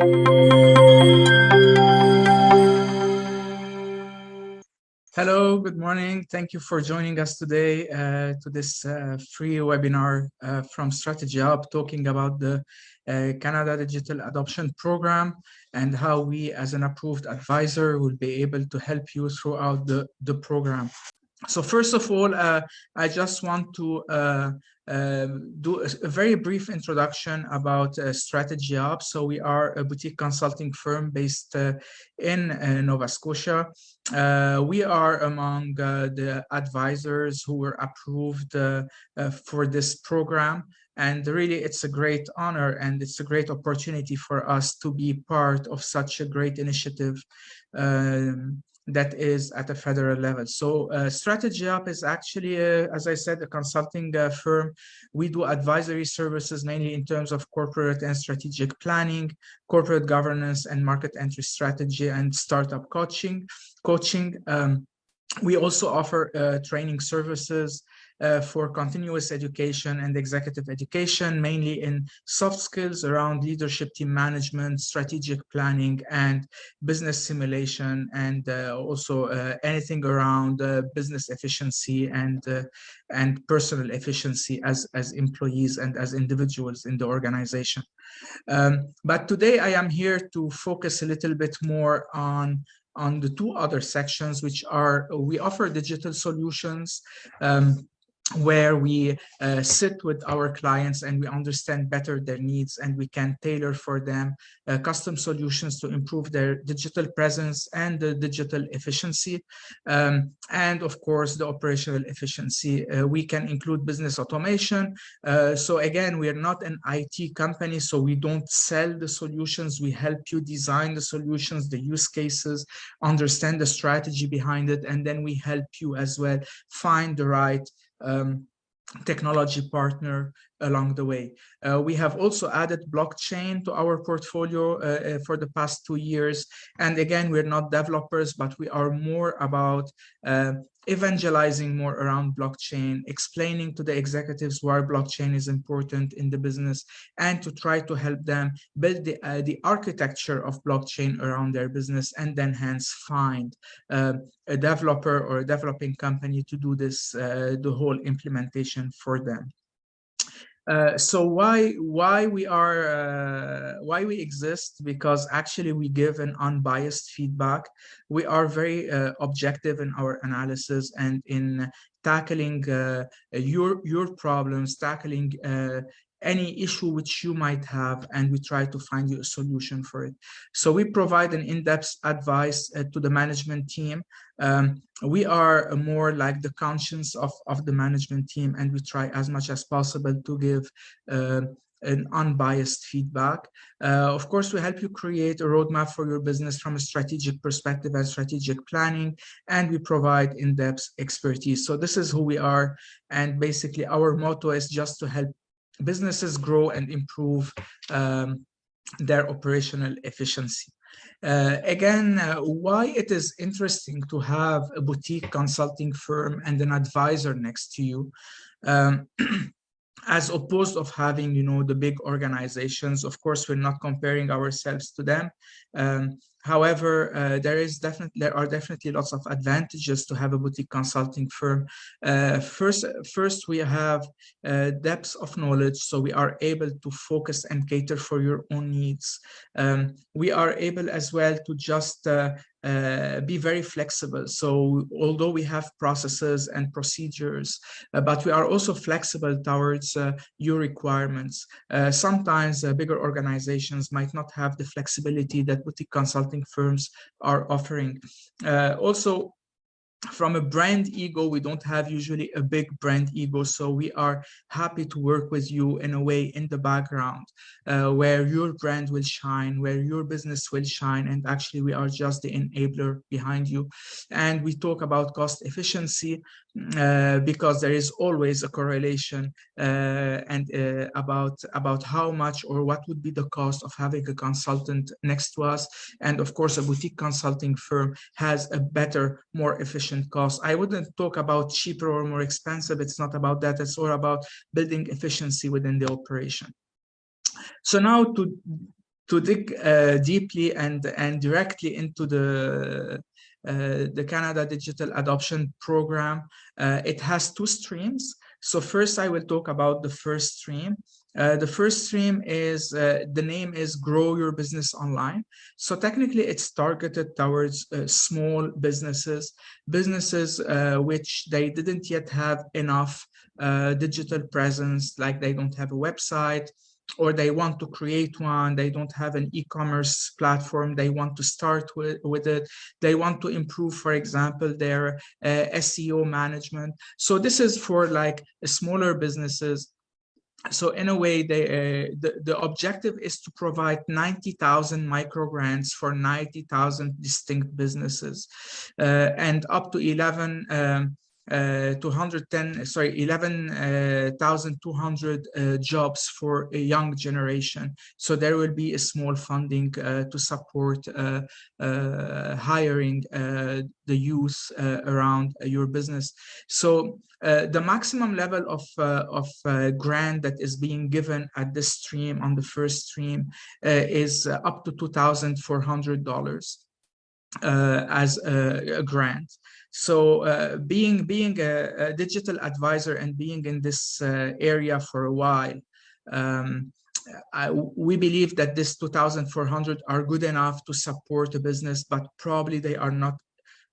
Hello, good morning. Thank you for joining us today to this free webinar from Strategy Hub, talking about the Canada Digital Adoption Program and how we, as an approved advisor, will be able to help you throughout the program. So first of all, I just want to do a very brief introduction about Strategy Hub. So we are a boutique consulting firm based in Nova Scotia. We are among the advisors who were approved for this program. And really, it's a great honor and it's a great opportunity for us to be part of such a great initiative that is at a federal level. So Strategy Hub is actually, as I said, a consulting firm. We do advisory services mainly in terms of corporate and strategic planning, corporate governance and market entry strategy, and startup coaching. We also offer training services for continuous education and executive education, mainly in soft skills around leadership, team management, strategic planning, and business simulation, and also anything around business efficiency and personal efficiency as employees and as individuals in the organization. But today I am here to focus a little bit more on the two other sections, which are we offer digital solutions where we sit with our clients and we understand better their needs, and we can tailor for them custom solutions to improve their digital presence and the digital efficiency. And of course, the operational efficiency. We can include business automation. So again, we are not an IT company, so we don't sell the solutions. We help you design the solutions, the use cases, understand the strategy behind it, and then we help you as well find the right technology partner along the way. We have also added blockchain to our portfolio for the past 2 years. And again, we're not developers, but we are more about evangelizing more around blockchain, explaining to the executives why blockchain is important in the business, and to try to help them build the architecture of blockchain around their business, and then hence find a developer or a developing company to do this, the whole implementation for them. So why we exist? Because actually we give an unbiased feedback. We are very objective in our analysis and in tackling your problems, tackling any issue which you might have, and we try to find you a solution for it. So we provide an in-depth advice to the management team. We are more like the conscience of the management team, and we try as much as possible to give an unbiased feedback. Of course, we help you create a roadmap for your business from a strategic perspective and strategic planning, and we provide in-depth expertise. So this is who we are, and basically our motto is just to help businesses grow and improve their operational efficiency. Again, why it is interesting to have a boutique consulting firm and an advisor next to you, as opposed of having, you know, the big organizations. Of course, we're not comparing ourselves to them. However, there are definitely lots of advantages to have a boutique consulting firm. First, we have depth of knowledge, so we are able to focus and cater for your own needs. We are able as well to just be very flexible. So although we have processes and procedures, but we are also flexible towards your requirements. Sometimes bigger organizations might not have the flexibility that boutique consulting firms are offering. Also, from a brand ego, we don't have usually a big brand ego, so we are happy to work with you in a way in the background where your brand will shine, where your business will shine, and actually we are just the enabler behind you. And we talk about cost efficiency because there is always a correlation and about how much or what would be the cost of having a consultant next to us. And of course, a boutique consulting firm has a better, more efficient cost. I wouldn't talk about cheaper or more expensive. It's not about that. It's all about building efficiency within the operation. So now to dig deeply and directly into the Canada Digital Adoption Program. It has two streams. So first I will talk about the first stream. The first stream is, the name is Grow Your Business Online. So technically it's targeted towards small businesses which they didn't yet have enough digital presence, like they don't have a website, or they want to create one, they don't have an e-commerce platform, they want to start with it, they want to improve, for example, their SEO management. So this is for like smaller businesses. So in a way, the objective is to provide 90,000 micro grants for 90,000 distinct businesses, and up to 11,200 jobs for a young generation. So there will be a small funding to support hiring the youth around your business. So the maximum level of grant that is being given at this stream, on the first stream, is up to $2,400 as a grant. So being a digital advisor and being in this area for a while, we believe that this 2,400 are good enough to support a business, but probably they are not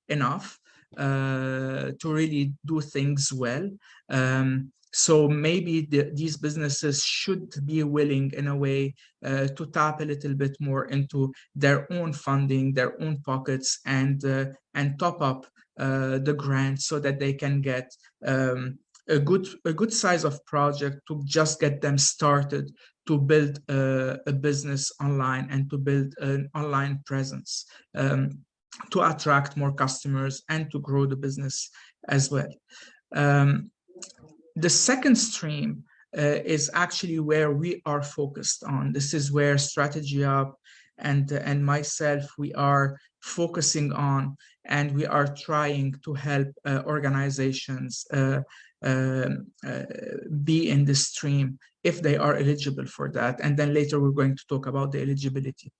enough to really do things well. So maybe these businesses should be willing, in a way, to tap a little bit more into their own funding, their own pockets, and top up the grant so that they can get a good size of project to just get them started to build a business online and to build an online presence. To attract more customers and to grow the business as well. The second stream is actually where we are focused on. This is where Strategy Up and myself, we are focusing on, and we are trying to help organizations be in this stream if they are eligible for that. And then later we're going to talk about the eligibility.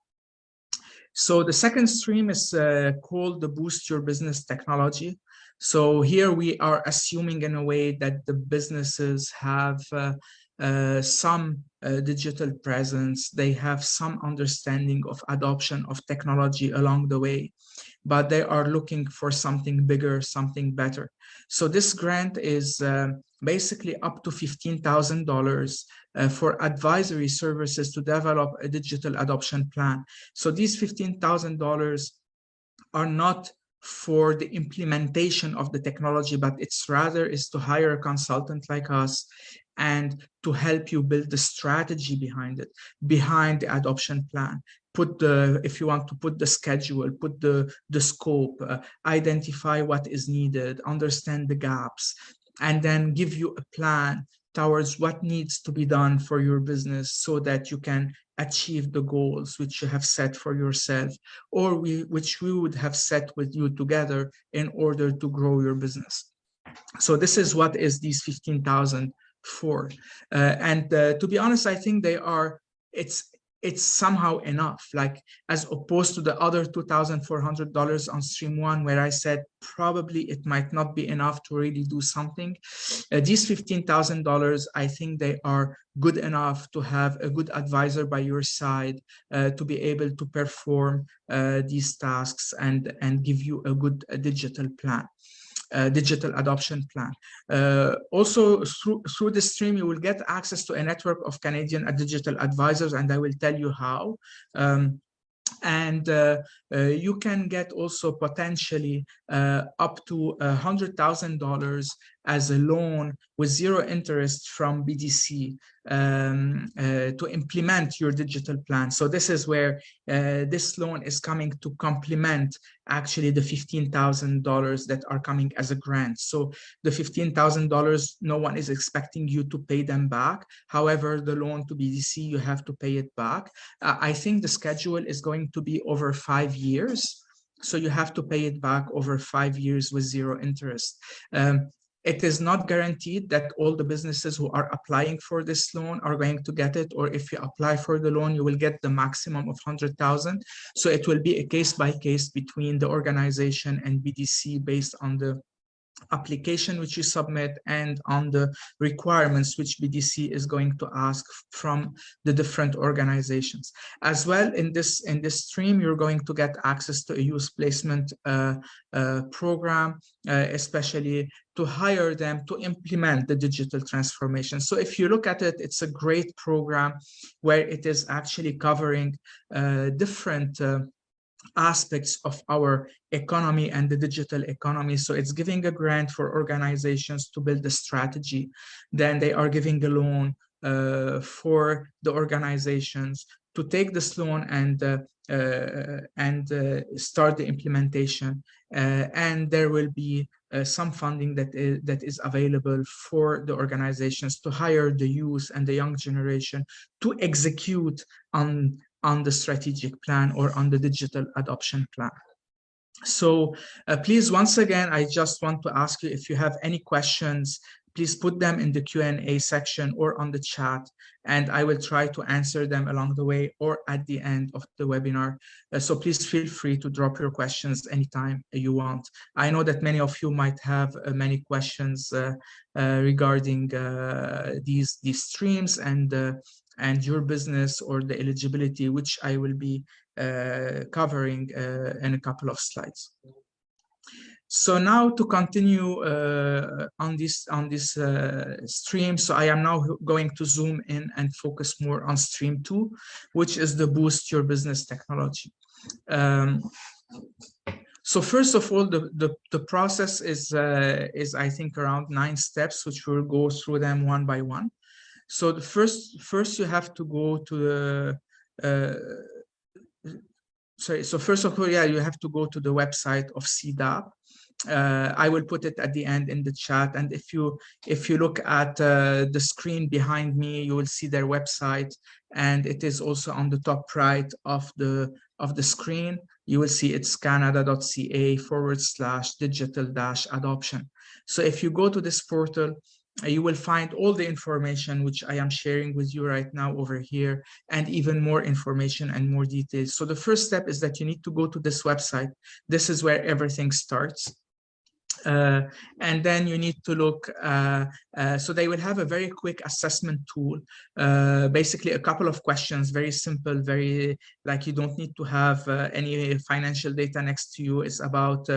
So the second stream is called the Boost Your Business Technology. So here we are assuming, in a way, that the businesses have some digital presence, they have some understanding of adoption of technology along the way, but they are looking for something bigger, something better. So this grant is basically up to $15,000 for advisory services to develop a digital adoption plan. So these $15,000 are not for the implementation of the technology, but it's rather is to hire a consultant like us and to help you build the strategy behind it, behind the adoption plan. Put the, if you want to put the schedule, put the scope, identify what is needed, understand the gaps, and then give you a plan towards what needs to be done for your business so that you can achieve the goals which you have set for yourself, or which we would have set with you together in order to grow your business. So this is what is these 15,000 for. And to be honest, I think they are, it's somehow enough, like as opposed to the other $2,400 on stream one, where I said probably it might not be enough to really do something. These $15,000, I think they are good enough to have a good advisor by your side to be able to perform these tasks and give you a good digital plan. Digital adoption plan. Also, through the stream, you will get access to a network of Canadian digital advisors, and I will tell you how. And you can get also potentially up to $100,000 as a loan with zero interest from BDC to implement your digital plan. So this is where this loan is coming to complement actually the $15,000 that are coming as a grant. So the $15,000, no one is expecting you to pay them back. However, the loan to BDC, you have to pay it back. I think the schedule is going to be over 5 years. So you have to pay it back over 5 years with zero interest. It is not guaranteed that all the businesses who are applying for this loan are going to get it, or if you apply for the loan, you will get the maximum of 100,000. So it will be a case by case between the organization and BDC based on the application which you submit and on the requirements which BDC is going to ask from the different organizations. As well, in this stream, you're going to get access to a youth placement program, especially to hire them to implement the digital transformation. So if you look at it, it's a great program where it is actually covering different aspects of our economy and the digital economy. So it's giving a grant for organizations to build a strategy. Then they are giving a loan for the organizations to take this loan and start the implementation. And there will be some funding that is available for the organizations to hire the youth and the young generation to execute on the strategic plan or on the digital adoption plan. So please, once again, I just want to ask you, if you have any questions, please put them in the Q&A section or on the chat, and I will try to answer them along the way or at the end of the webinar. So please feel free to drop your questions anytime you want. I know that many of you might have many questions regarding these streams and your business or the eligibility, which I will be covering in a couple of slides. So now to continue on this stream, so I am now going to zoom in and focus more on stream 2, which is the Boost Your Business technology. So first of all, the process is I think around 9 steps, which we'll go through them one by one. So the first you have to go to the so first of all, you have to go to the website of CDAP. I will put it at the end in the chat, and if you look at the screen behind me, you will see their website, and it is also on the top right of the screen. You will see it's canada.ca/digital-adoption. So if you go to this portal, you will find all the information which I am sharing with you right now over here, and even more information and more details. So the first step is that you need to go to this website. This is where everything starts. And then you need to look, so they will have a very quick assessment tool, basically a couple of questions, very simple, very like you don't need to have any financial data next to you. It's about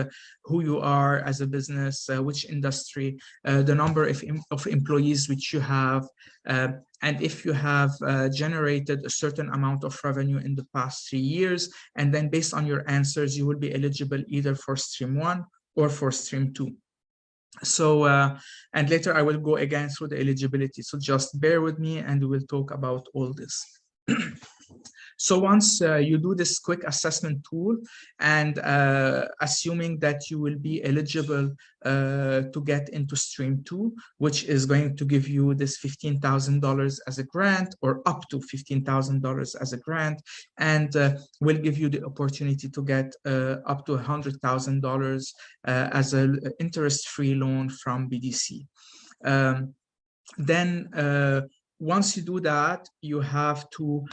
who you are as a business, which industry, the number of employees which you have, and if you have generated a certain amount of revenue in the past 3 years. And then based on your answers, you will be eligible either for stream 1 or for stream 2. So, and later I will go again through the eligibility. So just bear with me and we will talk about all this. So once you do this quick assessment tool, and assuming that you will be eligible to get into stream 2, which is going to give you this $15,000 as a grant, or up to $15,000 as a grant, and will give you the opportunity to get up to $100,000 as an interest-free loan from BDC. Then once you do that, you have to,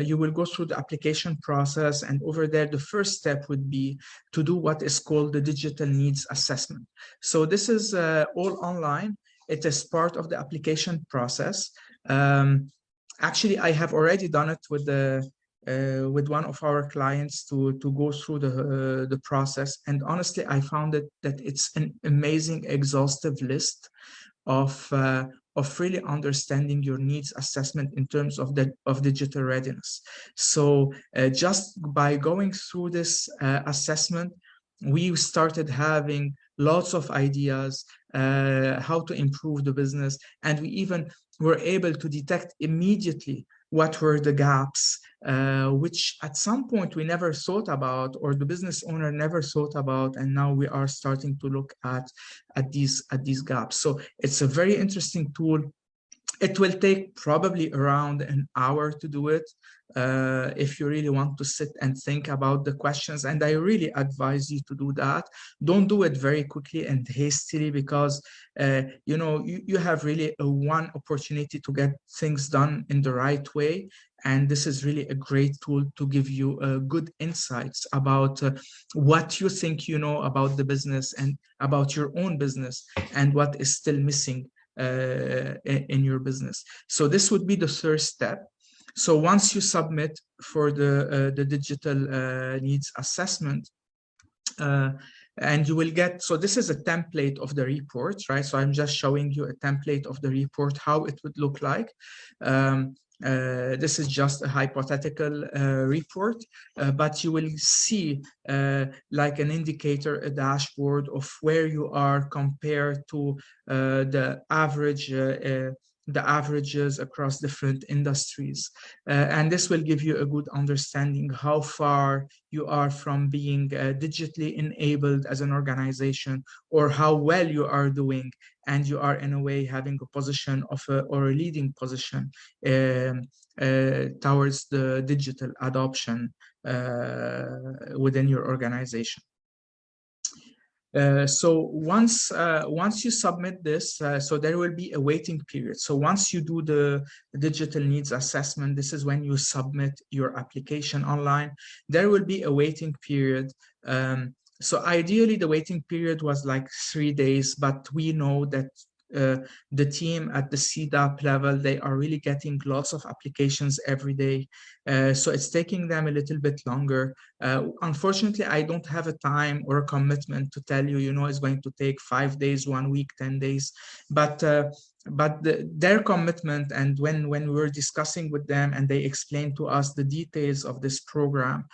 you will go through the application process, and over there, the first step would be to do what is called the digital needs assessment. So this is all online. It is part of the application process. Actually, I have already done it with one of our clients to go through the process. And honestly, I found that it's an amazing, exhaustive list of really understanding your needs assessment in terms of digital readiness. So just by going through this assessment, we started having lots of ideas how to improve the business, and we even were able to detect immediately what were the gaps, which at some point we never thought about, or the business owner never thought about, and now we are starting to look at these gaps. So it's a very interesting tool. It will take probably around an hour to do it if you really want to sit and think about the questions. And I really advise you to do that. Don't do it very quickly and hastily, because you have really one opportunity to get things done in the right way. And this is really a great tool to give you good insights about what you think you know about the business and about your own business, and what is still missing in your business. So this would be the third step. So once you submit for the digital needs assessment, and you will get, so this is a template of the report, right? So I'm just showing you a template of the report, how it would look like. This is just a hypothetical report, but you will see like an indicator, a dashboard of where you are compared to the averages across different industries. And this will give you a good understanding how far you are from being digitally enabled as an organization, or how well you are doing, and you are in a way having a position of or a leading position towards the digital adoption within your organization. So once you submit this, so there will be a waiting period. So once you do the digital needs assessment, this is when you submit your application online. There will be a waiting period. So ideally, the waiting period was like 3 days, but we know that the team at the CDAP level, they are really getting lots of applications every day. So it's taking them a little bit longer. Unfortunately, I don't have a time or a commitment to tell you, it's going to take 5 days, 1 week, 10 days. But their commitment, and when we were discussing with them and they explained to us the details of this program,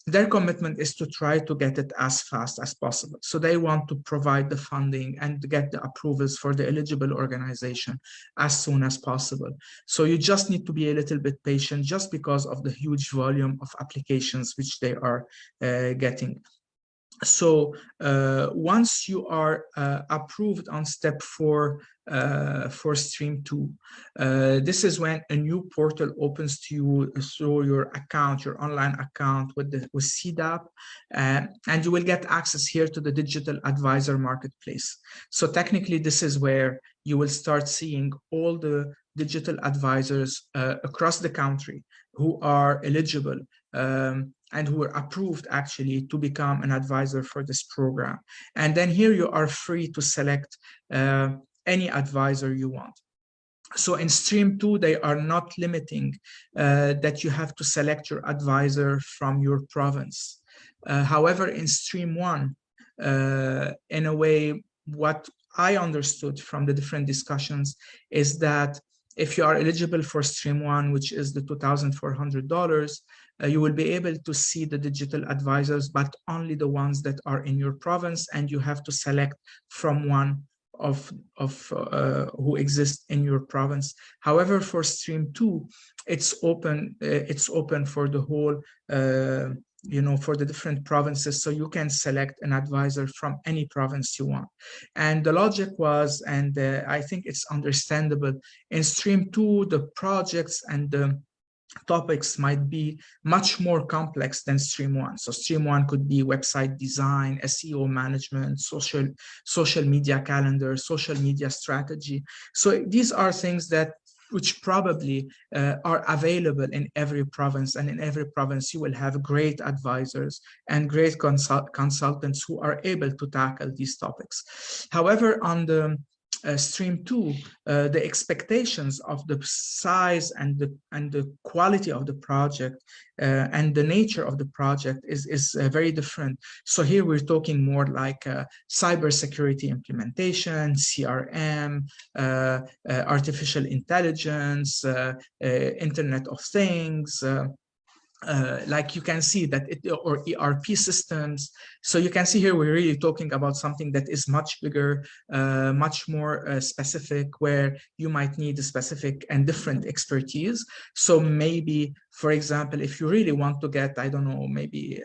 their commitment is to try to get it as fast as possible. So they want to provide the funding and get the approvals for the eligible organization as soon as possible. So you just need to be a little bit patient, just because of the huge volume of applications which they are getting. So once you are approved on step 4 for stream 2, this is when a new portal opens to you through your account, your online account with CDAP, and you will get access here to the digital advisor marketplace. So technically, this is where you will start seeing all the digital advisors across the country who are eligible and who were approved actually to become an advisor for this program. And then here you are free to select any advisor you want. So in stream 2, they are not limiting that you have to select your advisor from your province. However, in stream 1, in a way, what I understood from the different discussions is that if you are eligible for stream 1, which is the $2,400, you will be able to see the digital advisors, but only the ones that are in your province, and you have to select from one of who exist in your province. However, for stream 2, it's open for the whole, for the different provinces, so you can select an advisor from any province you want. And the logic was, and I think it's understandable, in stream 2, the projects and the topics might be much more complex than stream 1. So stream 1 could be website design, SEO management, social media calendar, social media strategy. So these are things which probably are available in every province, and in every province you will have great advisors and great consultants who are able to tackle these topics. However, on the stream 2, the expectations of the size and the quality of the project and the nature of the project is very different. So here we're talking more like cybersecurity implementation, CRM, artificial intelligence, Internet of Things, like you can see that or ERP systems. So you can see here we're really talking about something that is much bigger, much more specific, where you might need a specific and different expertise. So maybe, for example, if you really want to get, I don't know, maybe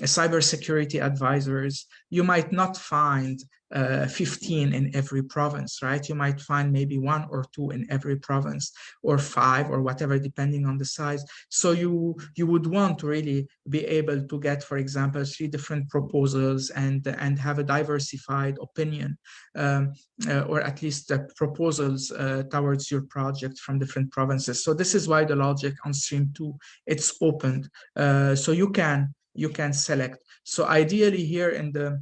cybersecurity advisors, you might not find 15 in every province, right? You might find maybe 1 or 2 in every province, or 5 or whatever, depending on the size. So you would want to really be able to get, for example, 3 different proposals and have a diversified opinion, or at least proposals towards your project from different provinces. So this is why the logic on stream 2, it's opened, so you can select. So ideally here in the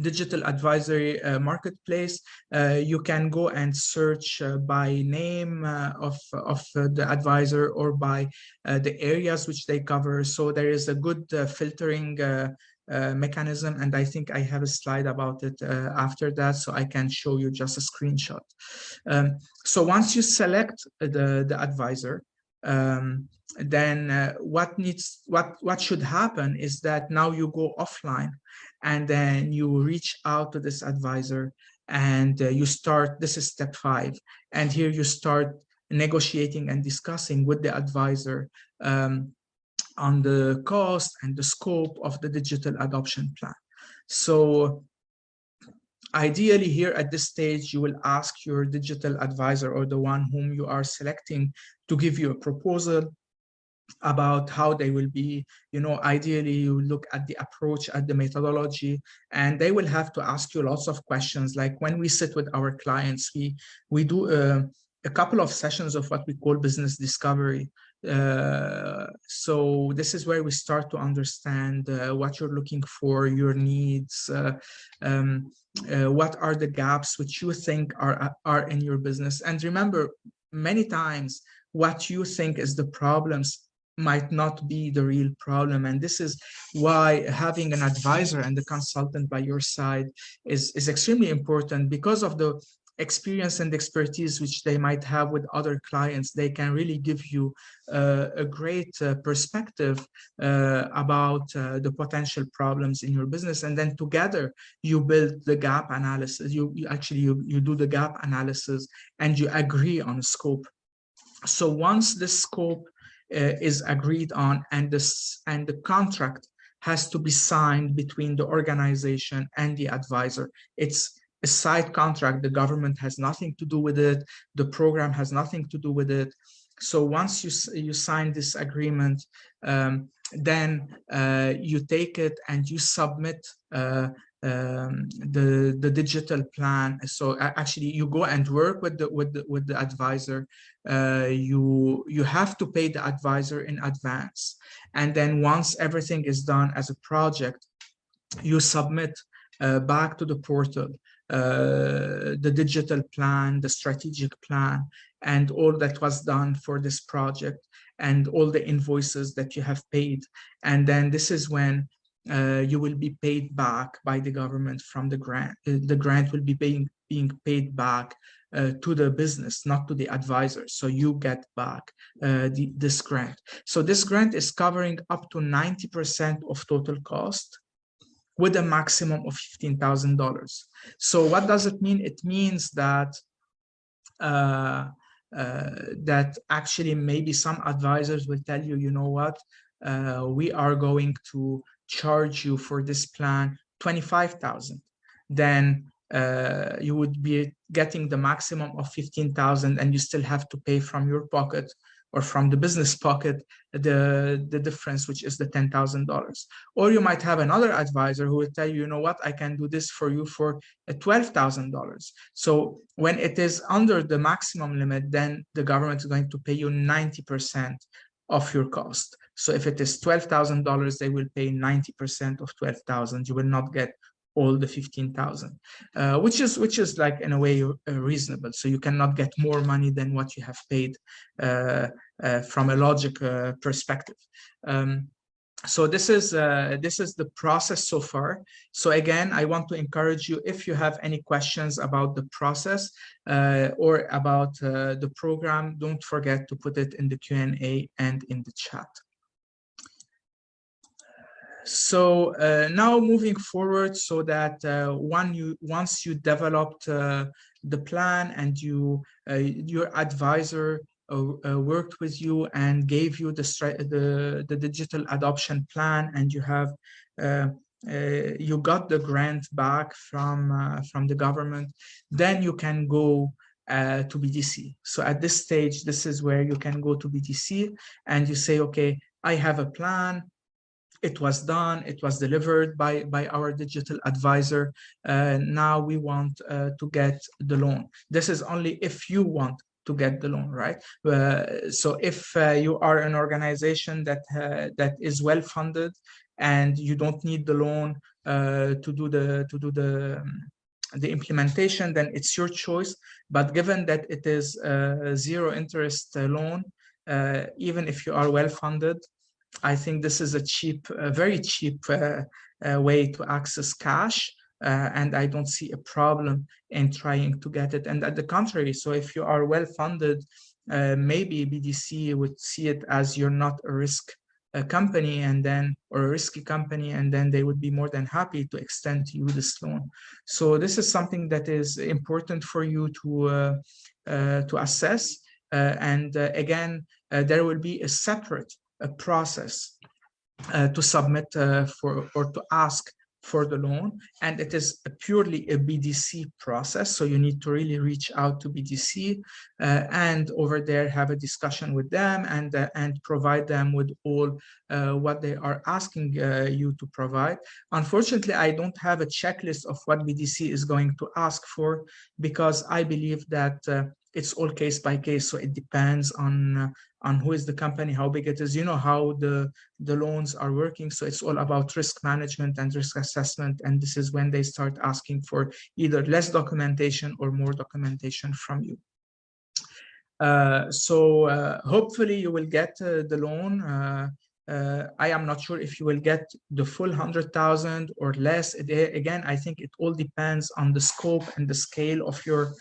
digital advisory marketplace, you can go and search by name of the advisor, or by the areas which they cover. So there is a good filtering mechanism, and I think I have a slide about it after that, so I can show you just a screenshot. So once you select the advisor, then what should happen is that now you go offline, and then you reach out to this advisor, and you start. This is step 5, and here you start negotiating and discussing with the advisor on the cost and the scope of the digital adoption plan. So ideally here at this stage, you will ask your digital advisor, or the one whom you are selecting, to give you a proposal about how they will be, ideally you look at the approach, at the methodology, and they will have to ask you lots of questions. Like when we sit with our clients, we do a couple of sessions of what we call business discovery. So this is where we start to understand what you're looking for, your needs, what are the gaps which you think are in your business. And remember, many times what you think is the problems might not be the real problem. And this is why having an advisor and a consultant by your side is extremely important, because of the experience and expertise which they might have with other clients. They can really give you a great perspective about the potential problems in your business. And then together you build the gap analysis. You do the gap analysis, and you agree on a scope. So once the scope is agreed on, and the contract has to be signed between the organization and the advisor. It's a side contract. The government has nothing to do with it. The program has nothing to do with it. So once you sign this agreement, then you take it and you submit the digital plan. So actually you go and work with the advisor. You have to pay the advisor in advance, and then once everything is done as a project, you submit back to the portal the digital plan, the strategic plan, and all that was done for this project, and all the invoices that you have paid. And then this is when you will be paid back by the government from the grant. The grant will be being paid back to the business, not to the advisor. So you get back this grant. So this grant is covering up to 90% of total cost, with a maximum of $15,000. So what does it mean? It means that that actually maybe some advisors will tell you, you know what, we are going to charge you for this plan $25,000. Then you would be getting the maximum of $15,000, and you still have to pay from your pocket or from the business pocket the difference, which is the $10,000. Or you might have another advisor who will tell you, you know what, I can do this for you for $12,000. So when it is under the maximum limit, then the government is going to pay you 90% of your cost. So if it is $12,000, they will pay 90% of $12,000. You will not get all the $15,000, which is like in a way reasonable. So you cannot get more money than what you have paid from a logic perspective. So this is the process so far. So again, I want to encourage you, if you have any questions about the process or about the program, don't forget to put it in the Q&A and in the chat. So now moving forward, so that once you developed the plan, and your advisor worked with you and gave you the digital adoption plan, and you have you got the grant back from the government, then you can go to BDC. So at this stage, this is where you can go to BDC and you say, okay, I have a plan. It was done, it was delivered by our digital advisor. Now we want to get the loan. This is only if you want to get the loan, right? So if you are an organization that is well funded and you don't need the loan to do the implementation, then it's your choice. But given that it is a zero interest loan, even if you are well funded, I think this is a cheap, very cheap way to access cash. And I don't see a problem in trying to get it. And at the contrary, so if you are well funded, maybe BDC would see it as you're not a risk company and then, or a risky company, and then they would be more than happy to extend to you this loan. So this is something that is important for you to assess. Again, there will be a separate process to submit for or to ask for the loan, and it is purely a BDC process. So you need to really reach out to BDC and over there have a discussion with them and provide them with all what they are asking you to provide. Unfortunately, I don't have a checklist of what BDC is going to ask for, because I believe that it's all case by case. So it depends on who is the company, how big it is, you know, how the loans are working. So it's all about risk management and risk assessment. And this is when they start asking for either less documentation or more documentation from you. Hopefully you will get the loan. I am not sure if you will get the full 100,000 or less. Again, I think it all depends on the scope and the scale of your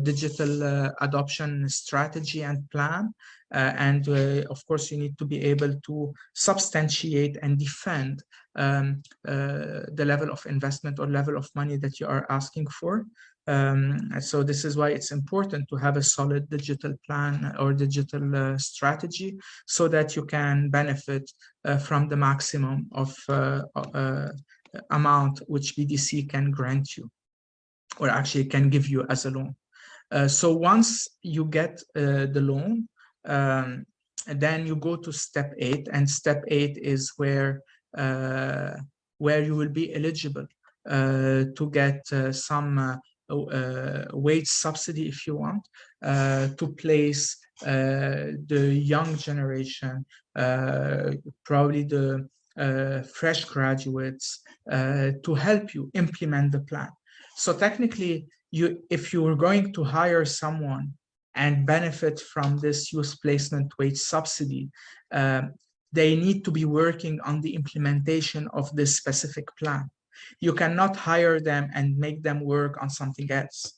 digital adoption strategy and plan. Of course, you need to be able to substantiate and defend the level of investment or level of money that you are asking for. So this is why it's important to have a solid digital plan or digital strategy, so that you can benefit from the maximum of amount which BDC can grant you, or actually can give you as a loan. So once you get the loan, then you go to step 8, and step 8 is where you will be eligible to get some wage subsidy, if you want, to place the young generation, probably the fresh graduates, to help you implement the plan. So technically, if you were going to hire someone and benefit from this youth placement wage subsidy, they need to be working on the implementation of this specific plan. You cannot hire them and make them work on something else.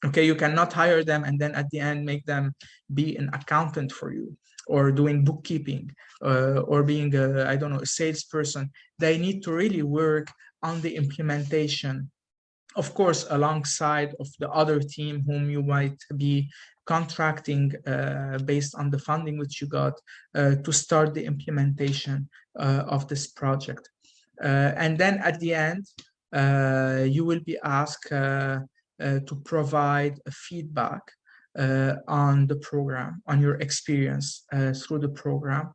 Okay, you cannot hire them and then at the end make them be an accountant for you, or doing bookkeeping, or being a, I don't know, a salesperson. They need to really work on the implementation, of course, alongside of the other team whom you might be contracting based on the funding which you got to start the implementation of this project. And then at the end, you will be asked to provide a feedback on the program, on your experience through the program.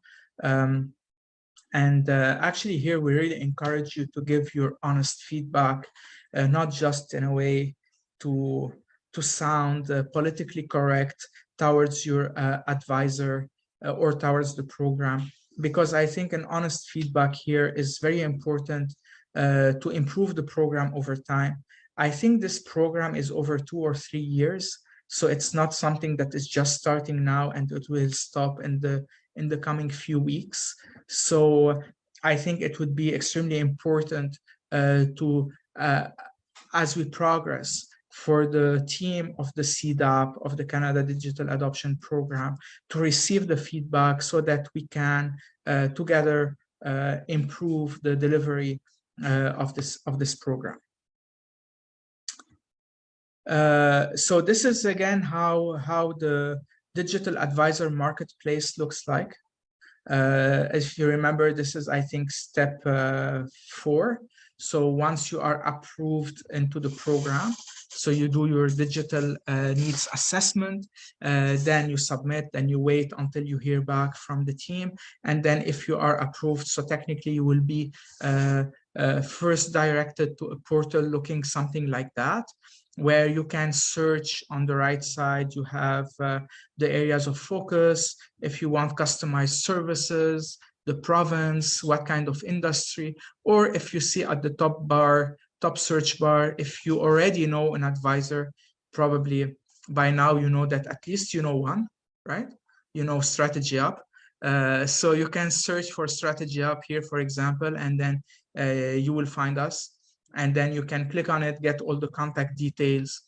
Actually here, we really encourage you to give your honest feedback, not just in a way to sound politically correct towards your advisor or towards the program, because I think an honest feedback here is very important to improve the program over time. I think this program is over 2 or 3 years, so it's not something that is just starting now and it will stop in the coming few weeks. So I think it would be extremely important to, as we progress, for the team of the CDAP, of the Canada Digital Adoption Program, to receive the feedback so that we can together improve the delivery of this program. So this is again how the digital advisor marketplace looks like. If you remember, this is, I think, step 4. So once you are approved into the program, so you do your digital needs assessment, then you submit, then you wait until you hear back from the team. And then if you are approved, so technically you will be first directed to a portal looking something like that, where you can search. On the right side, you have the areas of focus, if you want customized services, the province, what kind of industry, or if you see at the top search bar, if you already know an advisor, probably by now you know that at least you know one, right? You know Strategy Up. So you can search for Strategy Up here, for example, and then you will find us. And then you can click on it, get all the contact details,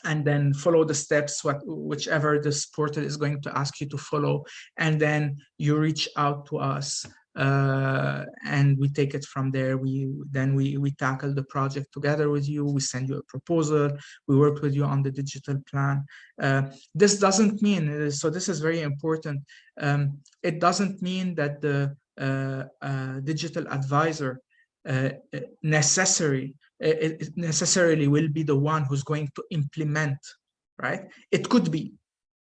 and then follow the steps, whichever this portal is going to ask you to follow. And then you reach out to us, and we take it from there. We tackle the project together with you. We send you a proposal. We work with you on the digital plan. This doesn't mean, so this is very important. It doesn't mean that the digital advisor necessarily will be the one who's going to implement, right? It could be,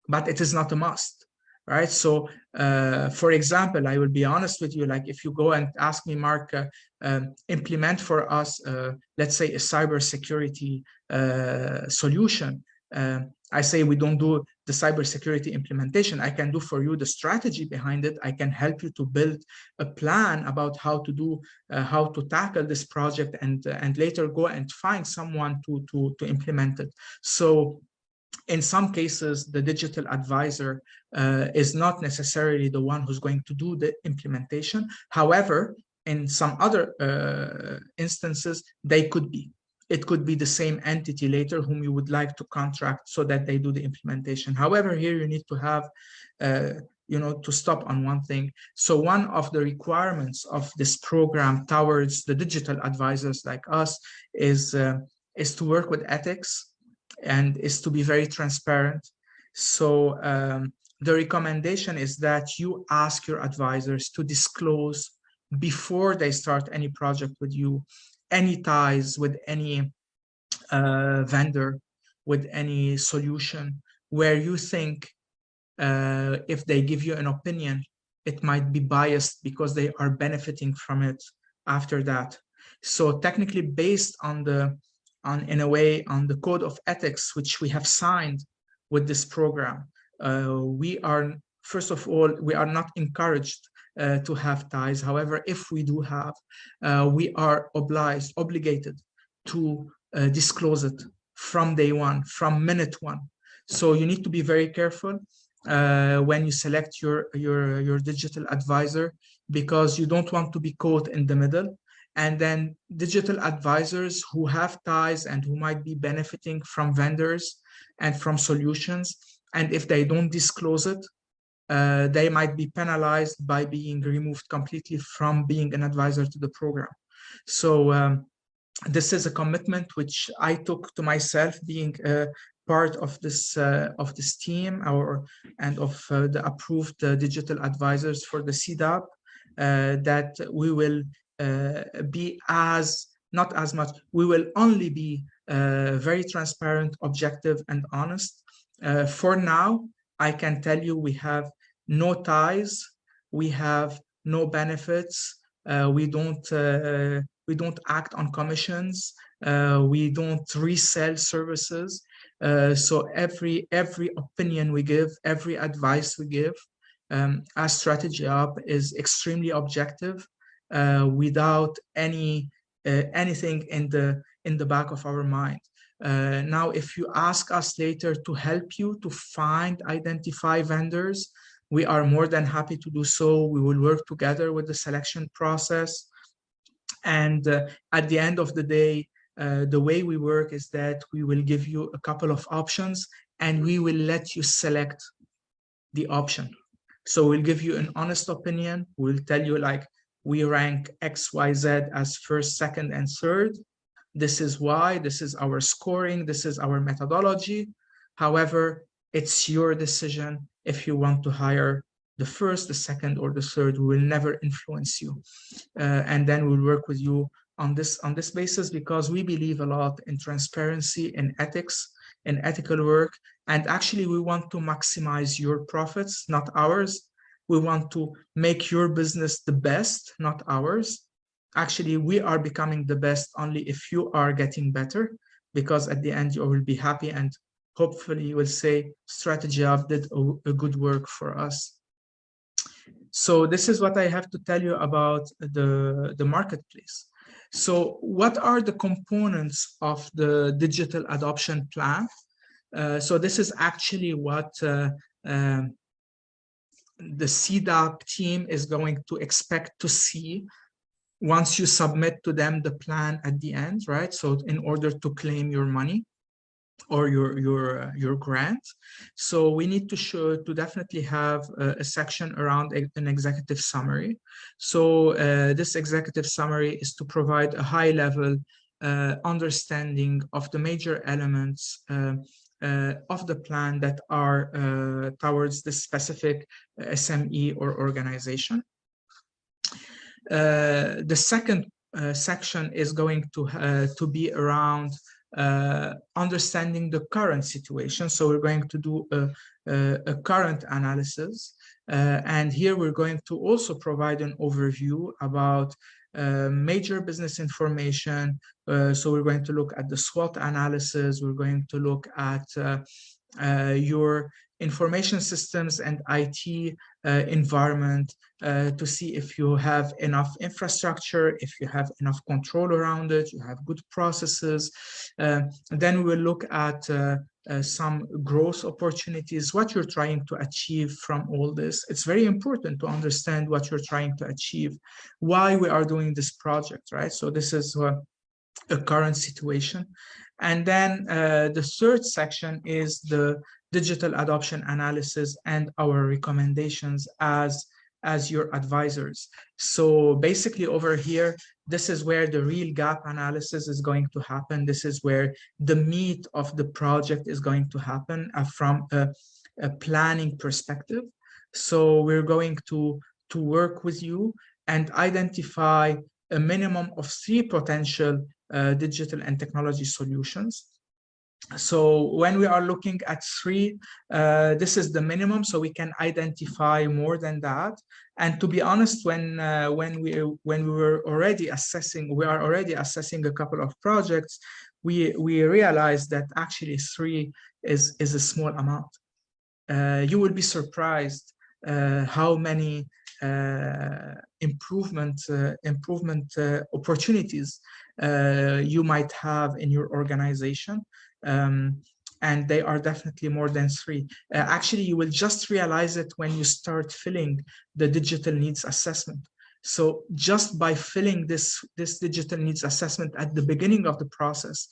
but it is not a must, right? So, for example, I will be honest with you, like if you go and ask me, Mark, implement for us, let's say a cybersecurity solution, I say we don't do the cybersecurity implementation. I can do for you the strategy behind it. I can help you to build a plan about how to do, how to tackle this project, and later go and find someone to implement it. So in some cases, the digital advisor is not necessarily the one who's going to do the implementation. However, in some other instances, they could be. It could be the same entity later whom you would like to contract so that they do the implementation. However, here you need to have, to stop on one thing. So one of the requirements of this program towards the digital advisors like us is to work with ethics, and is to be very transparent. So the recommendation is that you ask your advisors to disclose before they start any project with you, any ties with any vendor, with any solution, where you think if they give you an opinion, it might be biased because they are benefiting from it after that. So technically, based on in a way, on the code of ethics, which we have signed with this program, we are, first of all, we are not encouraged to have ties. However, if we do have, we are obligated to disclose it from day one, from minute one. So you need to be very careful when you select your digital advisor, because you don't want to be caught in the middle. And then digital advisors who have ties and who might be benefiting from vendors and from solutions, and if they don't disclose it, they might be penalized by being removed completely from being an advisor to the program. So this is a commitment which I took to myself, being part of this team, and of the approved digital advisors for the CDAP, that we will be not as much, we will only be very transparent, objective, and honest. For now, I can tell you we have no ties, we have no benefits, we don't act on commissions, we don't resell services. So every opinion we give, every advice we give as Strategy Up is extremely objective, without anything in the back of our mind. Now, if you ask us later to help you to identify vendors, we are more than happy to do so. We will work together with the selection process. And at the end of the day, the way we work is that we will give you a couple of options and we will let you select the option. So we'll give you an honest opinion. We'll tell you, like, we rank XYZ as first, second, and third. This is why, this is our scoring, this is our methodology. However, it's your decision if you want to hire the first, the second, or the third. We will never influence you. And then we'll work with you on this basis, because we believe a lot in transparency, in ethics, in ethical work. And actually, we want to maximize your profits, not ours. We want to make your business the best, not ours. Actually, we are becoming the best only if you are getting better, because at the end you will be happy, and hopefully you will say Strategy Hub did a good work for us. So this is what I have to tell you about the marketplace. So what are the components of the digital adoption plan? So this is actually what the CDAP team is going to expect to see once you submit to them the plan at the end, right? So in order to claim your money or your grant. So we need to definitely have a section around an executive summary. So this executive summary is to provide a high level understanding of the major elements of the plan that are towards the specific SME or organization. The second section is going to be around understanding the current situation. So we're going to do a current analysis. And here we're going to also provide an overview about major business information. So we're going to look at the SWOT analysis. We're going to look at your information systems and IT environment to see if you have enough infrastructure, if you have enough control around it, you have good processes. Then we'll look at some growth opportunities, what you're trying to achieve from all this. It's very important to understand what you're trying to achieve, why we are doing this project, right? So this is a current situation. And then the third section is the digital adoption analysis and our recommendations as your advisors. So basically over here, this is where the real gap analysis is going to happen. This is where the meat of the project is going to happen from a planning perspective. So we're going to work with you and identify a minimum of 3 potential digital and technology solutions. So when we are looking at 3, this is the minimum, so we can identify more than that. And to be honest, when we were already assessing, we are already assessing a couple of projects, we realized that actually 3 is a small amount. You will be surprised how many improvement opportunities you might have in your organization. And they are definitely more than 3. Actually, you will just realize it when you start filling the digital needs assessment. So just by filling this digital needs assessment at the beginning of the process,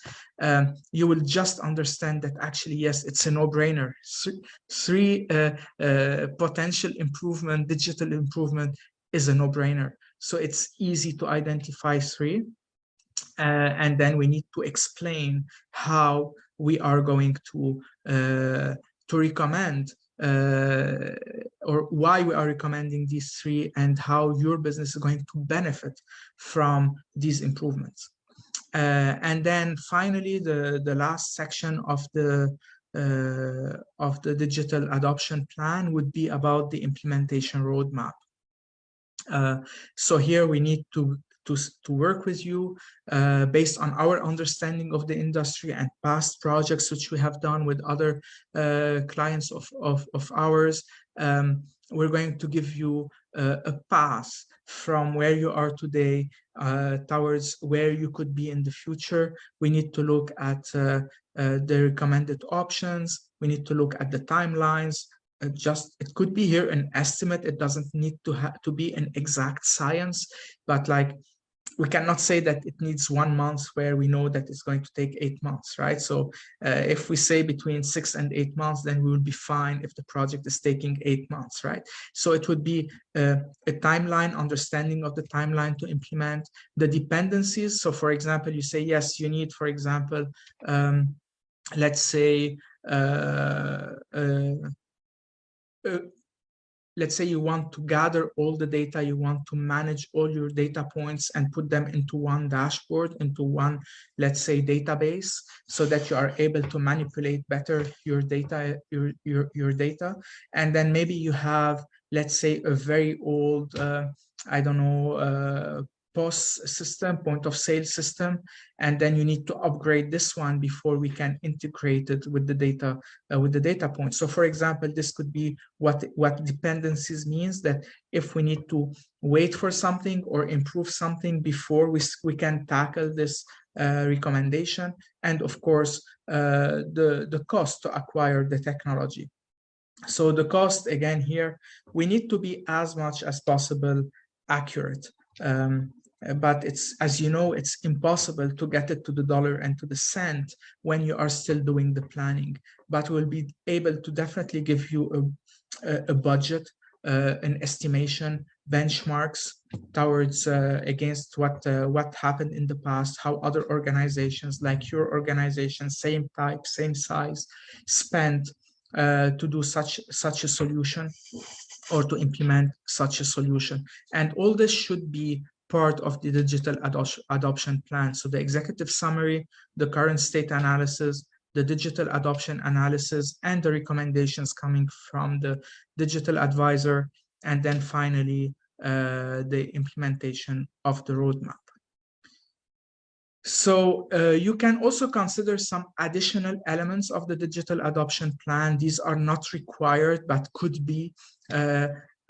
you will just understand that actually, yes, it's a no-brainer. 3 potential improvement, digital improvement is a no-brainer. So it's easy to identify 3. And then we need to explain how we are going to recommend or why we are recommending these 3 and how your business is going to benefit from these improvements. And then finally, the last section of the digital adoption plan would be about the implementation roadmap. So here we need to work with you based on our understanding of the industry and past projects which we have done with other clients of ours. We're going to give you a path from where you are today towards where you could be in the future. We need to look at the recommended options. We need to look at the timelines. It could be here an estimate. It doesn't need to be an exact science, but like we cannot say that it needs 1 month where we know that it's going to take 8 months, right? So if we say between 6 and 8 months, then we will be fine if the project is taking 8 months, right? So it would be a timeline, understanding of the timeline to implement the dependencies. So for example, you say, yes, you need, for example, let's say, let's say you want to gather all the data, you want to manage all your data points and put them into one dashboard, into one, let's say, database, so that you are able to manipulate better your data, your data. And then maybe you have, let's say, a very old, I don't know, POS system, point of sale system, and then you need to upgrade this one before we can integrate it with the data point. So for example, this could be what dependencies means, that if we need to wait for something or improve something before we can tackle this recommendation, and of course the cost to acquire the technology. So the cost, again, here we need to be as much as possible accurate. But it's, as you know, it's impossible to get it to the dollar and to the cent when you are still doing the planning. But we'll be able to definitely give you a budget, an estimation, benchmarks towards against what happened in the past, how other organizations like your organization, same type, same size, spent to do such a solution, or to implement such a solution. And all this should be part of the digital adoption plan. So the executive summary, the current state analysis, the digital adoption analysis, and the recommendations coming from the digital advisor, and then finally the implementation of the roadmap. So you can also consider some additional elements of the digital adoption plan. These are not required, but could be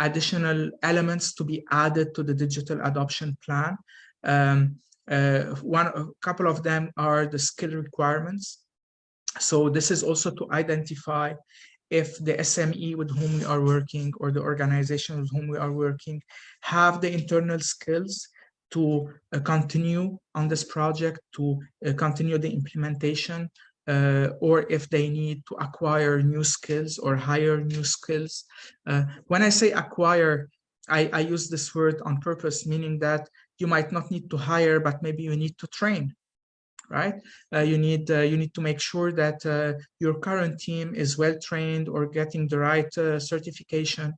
additional elements to be added to the digital adoption plan. A couple of them are the skill requirements. So this is also to identify if the SME with whom we are working, or the organization with whom we are working, have the internal skills to continue on this project, to continue the implementation, or if they need to acquire new skills or hire new skills. When I say acquire, I use this word on purpose, meaning that you might not need to hire, but maybe you need to train, right? You need to make sure that your current team is well trained or getting the right certification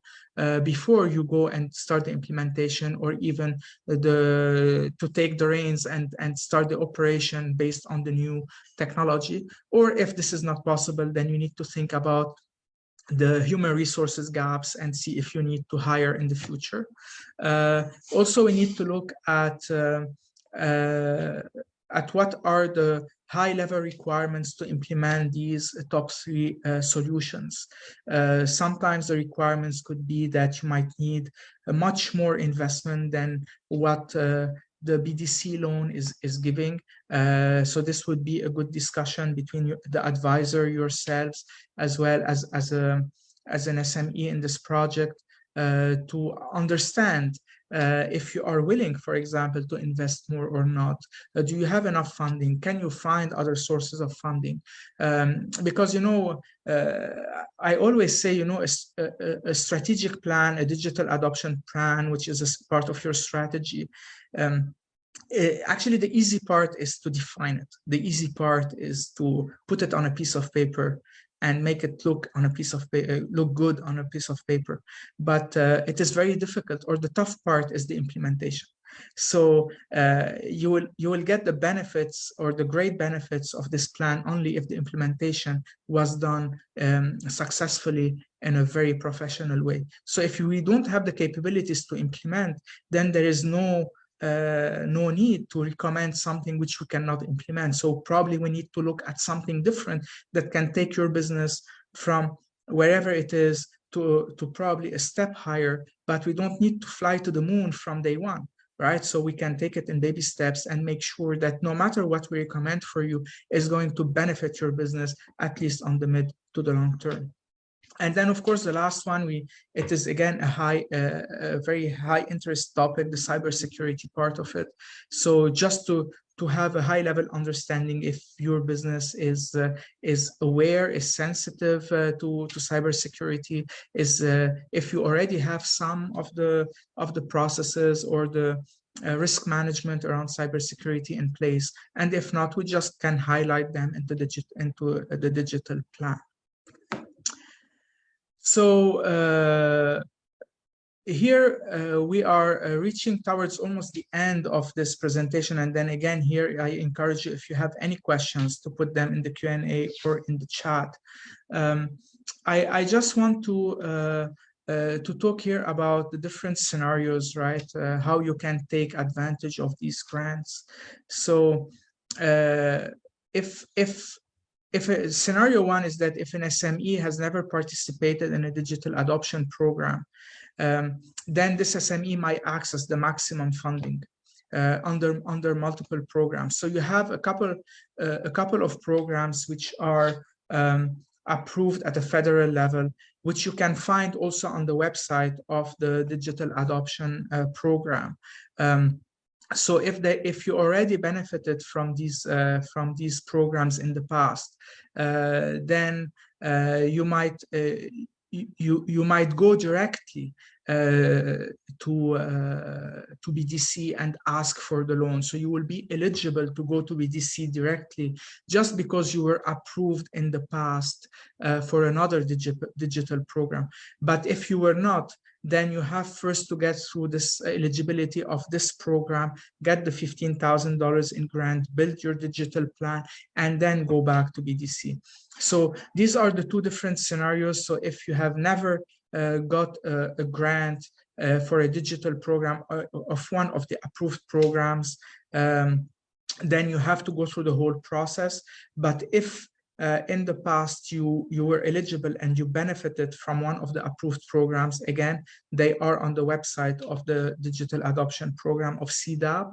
before you go and start the implementation, or even to take the reins and start the operation based on the new technology. Or if this is not possible, then you need to think about the human resources gaps and see if you need to hire in the future. Also, we need to look at what are the high-level requirements to implement these top three solutions. Sometimes the requirements could be that you might need a much more investment than what the BDC loan is giving. So this would be a good discussion between the advisor, yourselves, as well as an SME in this project, to understand if you are willing, for example, to invest more or not. Do you have enough funding? Can you find other sources of funding? Because, I always say, a strategic plan, a digital adoption plan, which is a part of your strategy. Actually, the easy part is to define it. The easy part is to put it on a piece of paper and make it look good on a piece of paper. But it is very difficult, or the tough part is the implementation. So you will get the benefits, or the great benefits of this plan, only if the implementation was done successfully in a very professional way. So if we don't have the capabilities to implement, then there is no need to recommend something which we cannot implement. So probably we need to look at something different that can take your business from wherever it is to probably a step higher, but we don't need to fly to the moon from day one, right? So we can take it in baby steps and make sure that no matter what we recommend for you is going to benefit your business, at least on the mid to the long term. And then, of course, the last one, it is again a very high interest topic, the cybersecurity part of it. So just to have a high level understanding if your business is aware, is sensitive to cybersecurity, if you already have some of the processes or the risk management around cybersecurity in place, and if not, we just can highlight them into the digital plan. So here we are reaching towards almost the end of this presentation. And then again, here I encourage you, if you have any questions, to put them in the Q&A or in the chat. I just want to talk here about the different scenarios, right? How you can take advantage of these grants. So if scenario one is that if an SME has never participated in a digital adoption program, then this SME might access the maximum funding under multiple programs. So you have a couple of programs which are approved at the federal level, which you can find also on the website of the digital adoption program. So if you already benefited from these programs in the past, then you might go directly to BDC and ask for the loan. So you will be eligible to go to BDC directly just because you were approved in the past for another digital program. But if you were not, then you have first to get through this eligibility of this program, get the $15,000 in grant, build your digital plan, and then go back to BDC. So these are the two different scenarios. So if you have never got a grant for a digital program of one of the approved programs, then you have to go through the whole process. But if in the past you were eligible and you benefited from one of the approved programs, again, they are on the website of the digital adoption program of CDAP.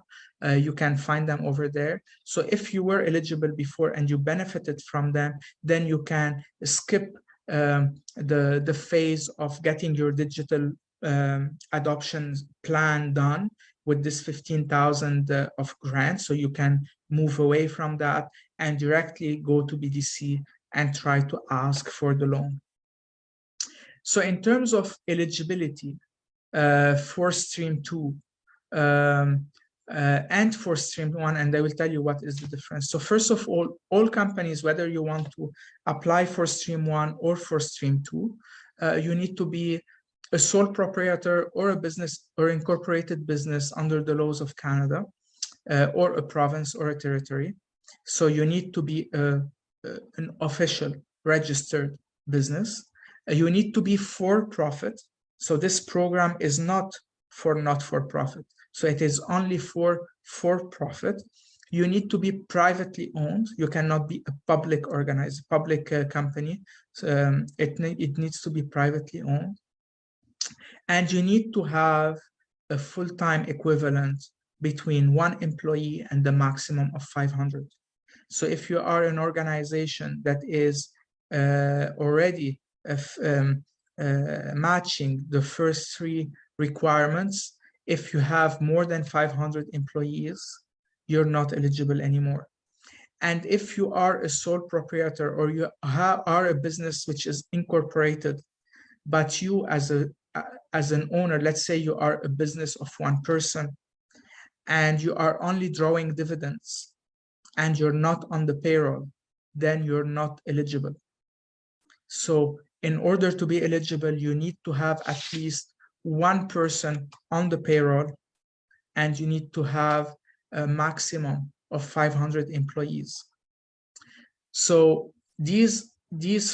You can find them over there. So if you were eligible before and you benefited from them, then you can skip the phase of getting your digital adoption plan done with this 15,000 of grants. So you can move away from that and directly go to BDC and try to ask for the loan. So in terms of eligibility for Stream 2 and for Stream 1, and I will tell you what is the difference. So first of all companies, whether you want to apply for Stream 1 or for Stream 2, you need to be a sole proprietor or a business or incorporated business under the laws of Canada, or a province or a territory. So you need to be an official registered business. You need to be for-profit. So this program is not for profit. So it is only for profit. You need to be privately owned. You cannot be a public company. So, it needs to be privately owned. And you need to have a full-time equivalent between one employee and the maximum of 500. So if you are an organization that is already matching the first three requirements, if you have more than 500 employees, you're not eligible anymore. And if you are a sole proprietor or you are a business which is incorporated, but you as an owner, let's say you are a business of one person and you are only drawing dividends and you're not on the payroll, then you're not eligible. So in order to be eligible, you need to have at least one person on the payroll, and you need to have a maximum of 500 employees. So these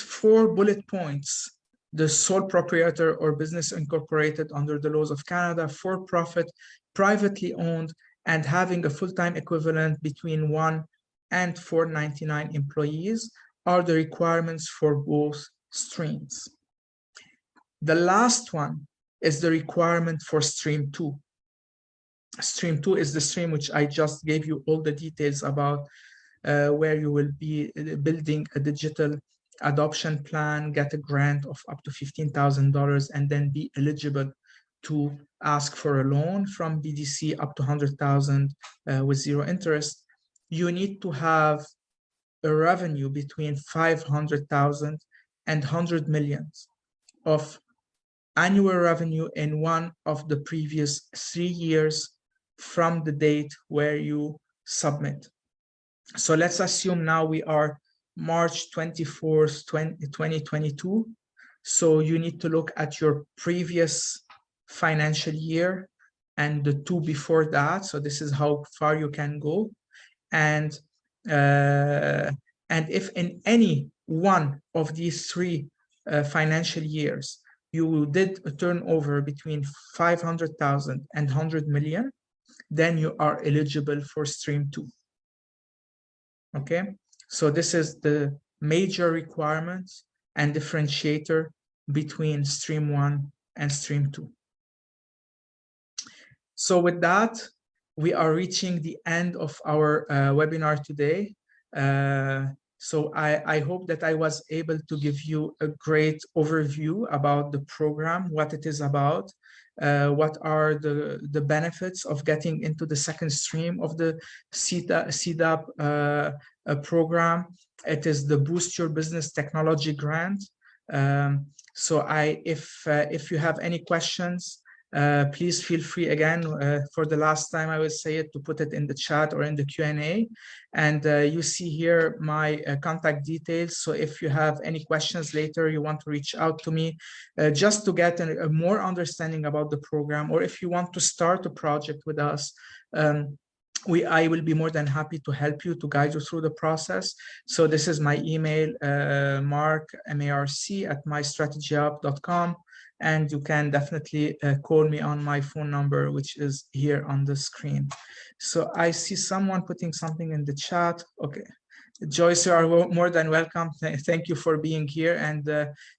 4 bullet points, the sole proprietor or business incorporated under the laws of Canada, for-profit, privately owned, and having a full-time equivalent between 1 and 499 employees are the requirements for both streams. The last one is the requirement for Stream 2. Stream 2 is the stream which I just gave you all the details about, where you will be building a digital adoption plan, get a grant of up to $15,000, and then be eligible to ask for a loan from BDC up to $100,000 with 0 interest. You need to have a revenue between $500,000 and $100 million of annual revenue in one of the previous 3 years from the date where you submit. So let's assume now we are March 24th, 2022. So you need to look at your previous financial year and the 2 before that. So this is how far you can go. And if in any one of these 3 financial years you did a turnover between 500,000 and 100 million, then you are eligible for stream 2. Okay, so this is the major requirement and differentiator between stream 1 and stream 2. So with that, we are reaching the end of our webinar today. So I hope that I was able to give you a great overview about the program, what it is about, what are the benefits of getting into the second stream of the CDAP program. It is the Boost Your Business Technology Grant. So if you have any questions, please feel free again, for the last time I will say it, to put it in the chat or in the Q&A. And you see here my contact details. So if you have any questions later, you want to reach out to me just to get a more understanding about the program, or if you want to start a project with us, I will be more than happy to help you, to guide you through the process. So this is my email, marc, M-A-R-C, @mystrategyhub.com. And you can definitely call me on my phone number, which is here on the screen. So I see someone putting something in the chat. Okay. Joyce, you are more than welcome. Thank you for being here and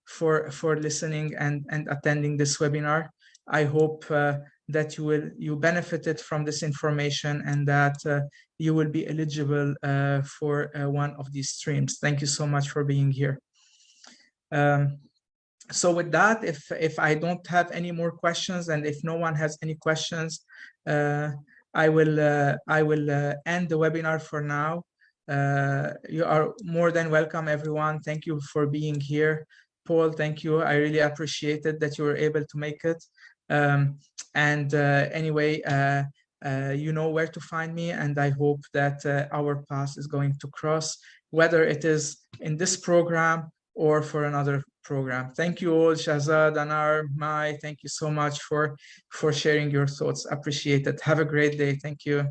for listening and attending this webinar. I hope that you benefited from this information and that you will be eligible for one of these streams. Thank you so much for being here. So with that, if I don't have any more questions, and if no one has any questions, I will end the webinar for now. You are more than welcome, everyone. Thank you for being here. Paul, thank you. I really appreciated that you were able to make it. Anyway, you know where to find me, and I hope that our path is going to cross, whether it is in this program or for another program. Thank you all, Shahzad, Anar, Mai. Thank you so much for sharing your thoughts. Appreciate it. Have a great day. Thank you.